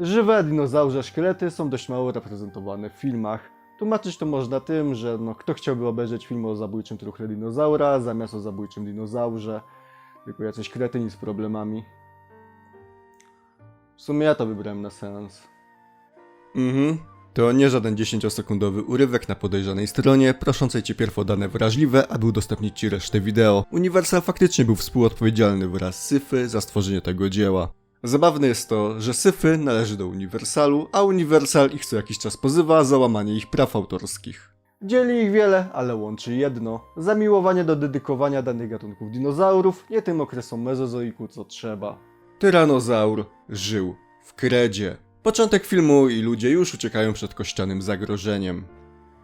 Żywe dinozaurze szkielety są dość mało reprezentowane w filmach. Tłumaczyć to można tym, że kto chciałby obejrzeć film o zabójczym truchle dinozaura zamiast o zabójczym dinozaurze. Tylko jacyś kretyni z problemami. W sumie ja to wybrałem na seans. To nie żaden 10-sekundowy urywek na podejrzanej stronie, proszącej cię pierw o dane wrażliwe, aby udostępnić ci resztę wideo. Universal faktycznie był współodpowiedzialny wraz z Syfy za stworzenie tego dzieła. Zabawne jest to, że Syfy należy do Universalu, a Universal ich co jakiś czas pozywa za łamanie ich praw autorskich. Dzieli ich wiele, ale łączy jedno. Zamiłowanie do dedykowania danych gatunków dinozaurów, nie tym okresom mezozoiku co trzeba. Tyranozaur żył w kredzie. Początek filmu i ludzie już uciekają przed kościanym zagrożeniem.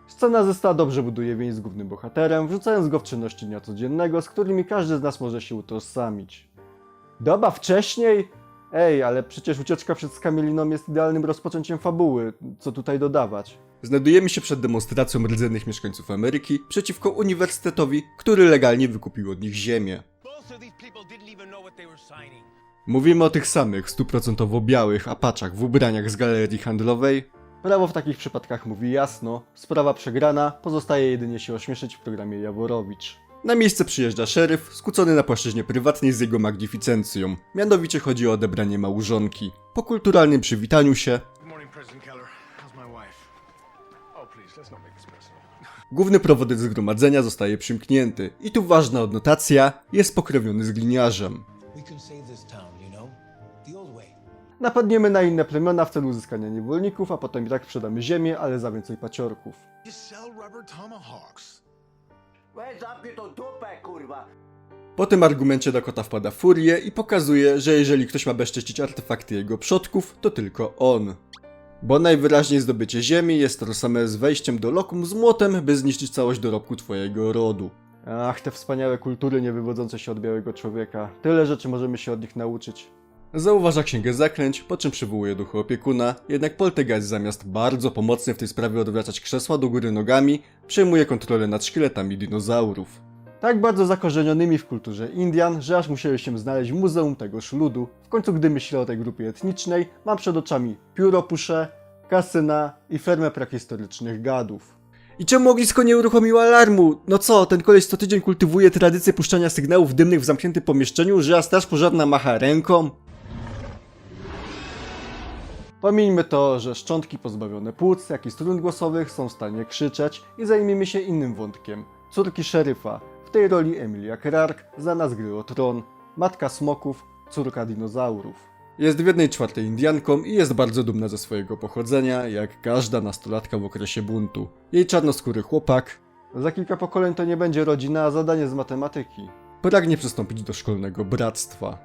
Scena ze Sta dobrze buduje więź z głównym bohaterem, wrzucając go w czynności dnia codziennego, z którymi każdy z nas może się utożsamić. Doba wcześniej? Ej, ale przecież ucieczka przed skamieliną jest idealnym rozpoczęciem fabuły, co tutaj dodawać? Znajdujemy się przed demonstracją rdzennych mieszkańców Ameryki przeciwko uniwersytetowi, który legalnie wykupił od nich ziemię. Mówimy o tych samych, 100% białych apaczach w ubraniach z galerii handlowej. Prawo w takich przypadkach mówi jasno, sprawa przegrana, pozostaje jedynie się ośmieszyć w programie Jaworowicz. Na miejsce przyjeżdża szeryf, skucony na płaszczyźnie prywatnej z jego magnificencją. Mianowicie chodzi o odebranie małżonki. Po kulturalnym przywitaniu się główny prowodyt zgromadzenia zostaje przymknięty. I tu ważna odnotacja, jest pokrewniony z gliniarzem. Napadniemy na inne plemiona w celu uzyskania niewolników, a potem i tak sprzedamy ziemię, ale za więcej paciorków. Po tym argumencie Dakota wpada w furię i pokazuje, że jeżeli ktoś ma bezcześcić artefakty jego przodków, to tylko on. Bo najwyraźniej zdobycie ziemi jest to same z wejściem do lokum z młotem, by zniszczyć całość dorobku twojego rodu. Ach, te wspaniałe kultury nie wywodzące się od białego człowieka. Tyle rzeczy możemy się od nich nauczyć. Zauważa księgę zaklęć, po czym przywołuje ducha opiekuna, jednak Poltergeist zamiast bardzo pomocnie w tej sprawie odwracać krzesła do góry nogami, przejmuje kontrolę nad szkieletami dinozaurów. Tak bardzo zakorzenionymi w kulturze Indian, że aż musieli się znaleźć w muzeum tegoż ludu. W końcu gdy myślę o tej grupie etnicznej, mam przed oczami pióropusze, kasyna i fermę prehistorycznych gadów. I czemu ognisko nie uruchomiło alarmu? No co, ten koleś co tydzień kultywuje tradycję puszczania sygnałów dymnych w zamkniętym pomieszczeniu, że straż pożarna macha ręką? Pomijmy to, że szczątki pozbawione płuc, jak i strun głosowych są w stanie krzyczeć i zajmijmy się innym wątkiem. Córki szeryfa, w tej roli Emilia Clarke, znana z gry o Tron, matka smoków, córka dinozaurów. Jest w 1/4 Indianką i jest bardzo dumna ze swojego pochodzenia, jak każda nastolatka w okresie buntu. Jej czarnoskóry chłopak, za kilka pokoleń to nie będzie rodzina, a zadanie z matematyki, pragnie przystąpić do szkolnego bractwa.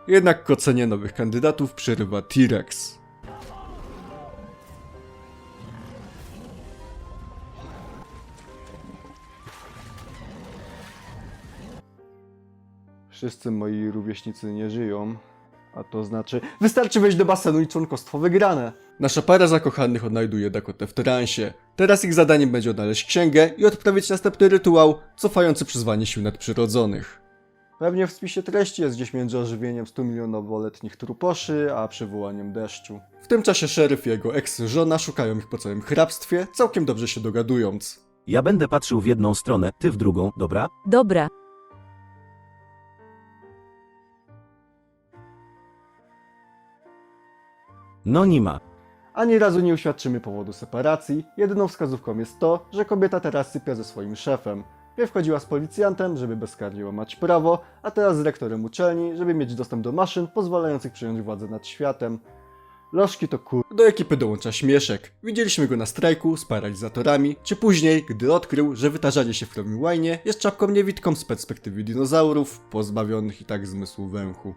Jednak kocenie nowych kandydatów przerywa T-Rex. Wszyscy moi rówieśnicy nie żyją, a to znaczy... Wystarczy wejść do basenu i członkostwo wygrane! Nasza para zakochanych odnajduje Dakotę w transie. Teraz ich zadaniem będzie odnaleźć księgę i odprawić następny rytuał, cofający przyzwanie sił nadprzyrodzonych. Pewnie w spisie treści jest gdzieś między ożywieniem 100-milionowoletnich truposzy, a przywołaniem deszczu. W tym czasie szeryf i jego ex-żona szukają ich po całym hrabstwie, całkiem dobrze się dogadując. Ja będę patrzył w jedną stronę, ty w drugą, dobra? Dobra. No nie ma. Ani razu nie uświadczymy powodu separacji, jedyną wskazówką jest to, że kobieta teraz sypia ze swoim szefem. Pierw chodziła z policjantem, żeby bezkarnie łamać prawo, a teraz z rektorem uczelni, żeby mieć dostęp do maszyn pozwalających przejąć władzę nad światem. Lożki to Do ekipy dołącza Śmieszek. Widzieliśmy go na strajku z paralizatorami, czy później, gdy odkrył, że wytarzanie się w Chromim Łajnie jest czapką niewidką z perspektywy dinozaurów, pozbawionych i tak zmysłu węchu.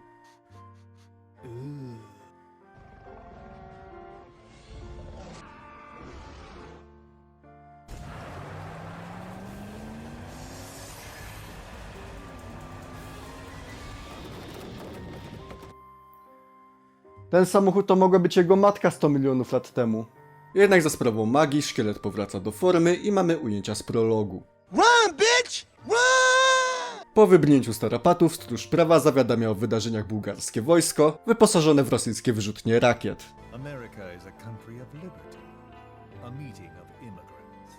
Ten samochód to mogła być jego matka 100 milionów lat temu. Jednak za sprawą magii szkielet powraca do formy i mamy ujęcia z prologu. Run, bitch! Run! Po wybrnięciu z tarapatów stróż prawa zawiadamia o wydarzeniach bułgarskie wojsko, wyposażone w rosyjskie wyrzutnie rakiet. America is a country of liberty, a meeting of immigrants.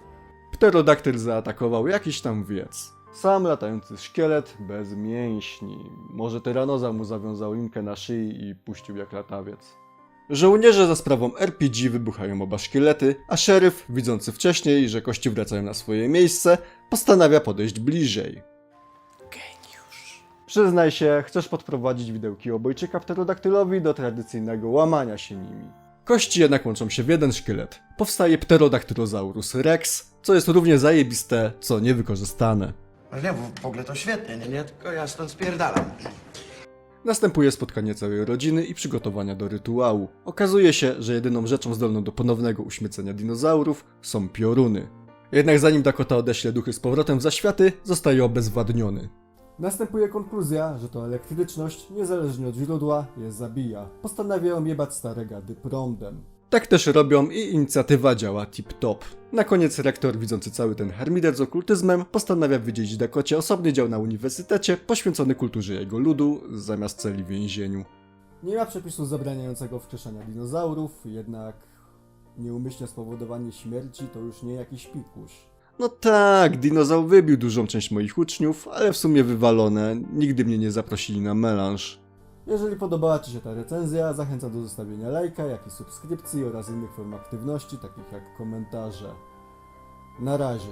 Pterodaktyl zaatakował jakiś tam wiec. Sam latający szkielet bez mięśni. Może tyranoza mu zawiązał linkę na szyi i puścił jak latawiec. Żołnierze za sprawą RPG wybuchają oba szkielety, a szeryf, widzący wcześniej, że kości wracają na swoje miejsce, postanawia podejść bliżej. Geniusz. Przyznaj się, chcesz podprowadzić widełki obojczyka pterodaktylowi do tradycyjnego łamania się nimi. Kości jednak łączą się w jeden szkielet. Powstaje Pterodactylosaurus Rex, co jest równie zajebiste, co niewykorzystane. Ale nie, w ogóle to świetnie, nie? Tylko ja stąd spierdalam. Następuje spotkanie całej rodziny i przygotowania do rytuału. Okazuje się, że jedyną rzeczą zdolną do ponownego uśmiecenia dinozaurów są pioruny. Jednak zanim Dakota odeśle duchy z powrotem w zaświaty, zostaje obezwładniony. Następuje konkluzja, że to elektryczność, niezależnie od źródła, je zabija. Postanawiają jebać stare gady prądem. Tak też robią i inicjatywa działa tip-top. Na koniec rektor, widzący cały ten harmider z okultyzmem, postanawia wydzielić Dakocie osobny dział na uniwersytecie poświęcony kulturze jego ludu zamiast celi w więzieniu. Nie ma przepisu zabraniającego wskrzeszania dinozaurów, jednak nieumyślne spowodowanie śmierci to już nie jakiś pikuś. No tak, dinozaur wybił dużą część moich uczniów, ale w sumie wywalone, nigdy mnie nie zaprosili na melanż. Jeżeli podobała Ci się ta recenzja, zachęcam do zostawienia lajka, jak i subskrypcji oraz innych form aktywności, takich jak komentarze. Na razie.